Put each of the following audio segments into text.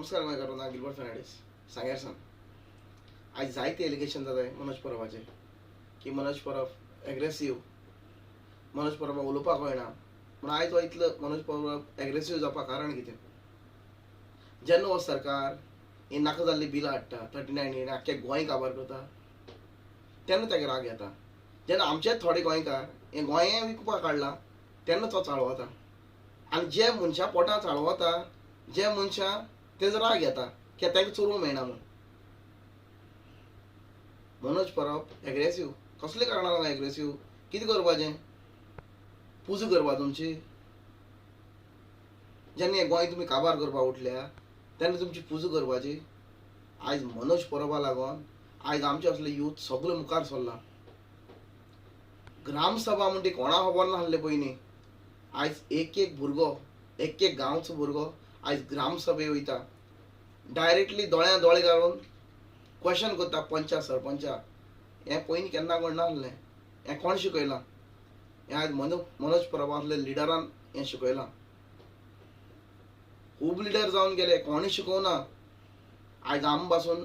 नमस्कार गोंयकार हांव गिल्बर्ट फेर्नांडीस सांग्यारसान. आयज जायते एलिगेशन जाताय मनोज परबाचे की मनोज परब एग्रेसीव, मनोज परबाक उलोवपाक कळना. पूण आयज हो इतलो मनोज परब एग्रेसीव जावपाक कारण कितें? जेन्ना हो सरकार ही नाका जाल्ली बिलां हाडटा 39 आख्खे गोंय काबार करता तेन्ना ताका राग येता. जेन्ना आमचेच थोडे गोंयकार हे गोंय विकपाक काडला तेन्ना तो चाळवता. आनी जे मनशा पोटां चाळवता जे मनशा तेजो राग येता की तांकां चोरूंक मेळना म्हूण. मनोज परब एग्रेसीव कसले कारणां लागून एग्रेसीव? कितें करपाचें? पुजा करपा तुमची? जेन्ना हें गोंय तुमी काबार करपाक उठल्या तेन्ना तुमची पुजा करपाची? आयज मनोज परबा लागून आयज आमचे असले यूथ सगळे मुखार सरला. ग्रामसभा म्हणटी कोणा खबर नासले पयलीं. आयज एक एक भुरगो, एक एक गांवचो भुरगो आयज ग्रामसभे वयता. डायरेक्टली दोळ्या दोळे घालून क्वेश्चन करता पंचा सरपंचा. हें पयलीं केन्ना कोण नासलें. हें कोण शिकयलां? हें आयज मनोज परबांतले लिडरान हें शिकयलां. खूब लिडर जावन गेले, कोणी शिकोवना. आयज आम पासून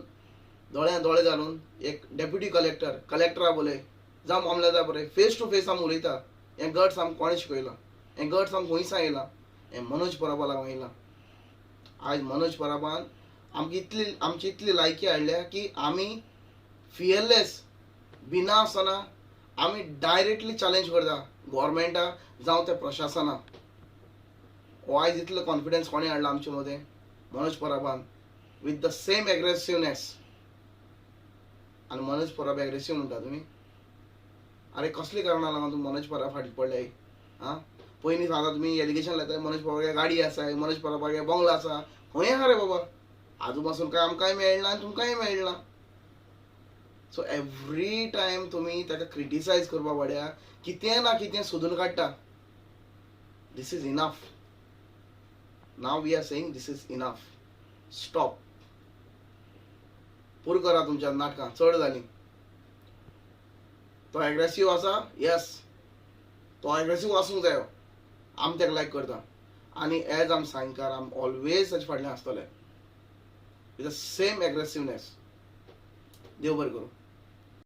दोळ्या दोळे घालून एक डेप्युटी कलेक्टरा बोले जावं मामलेदार बरे फेस टू फेस आम उलयता. हें गट्स आमकां कोणें शिकयलां? हें गट्स आमकां खंयसान येयलां? हें मनोज परबा लागून येयलां. आयज मनोज परबान आमची इतली लायकी हाडल्या की आमी फियरलेस बिना आसतना आमी डायरेक्टली चॅलेंज करता गव्हर्मेंटा जावं ते प्रशासनाक. हो आयज इतलो कॉन्फिडन्स कोणें हाडला आमचे मदें? मनोज परबान विथ द सेम एग्रेसिवनेस. आनी मनोज परब एग्रेसीव म्हणटा तुमी? अरे कसली कारणां लागून तुमी मनोज परब फाटीं पडले? पयलीं सांगता तुमी एलिगेशन लायता मनोज परबागे गाडी आसा, मनोज परबागे बंगलो आसा. खंय आहा रे बाबा? आजू पासून काय आमकांय मेळना आनी तुमकांय मेळना. सो एवरी टायम तुमी ताका क्रिटिसायज करपा पड्या कितें ना कितें सोदून काडटा. This is enough. Now we are saying this is enough. Stop. पुरो करा तुमच्या नाटकां, चड जालीं. तो एग्रेसीव आसा? येस, तो एग्रेसीव आसूंक जायो. आमी ताका लायक करता. आनी एज आम सांगकार आम ऑलवेज ताचे फाटल्यान आसतले विथ द सेम एग्रेसिवनेस. देव बरें करूं.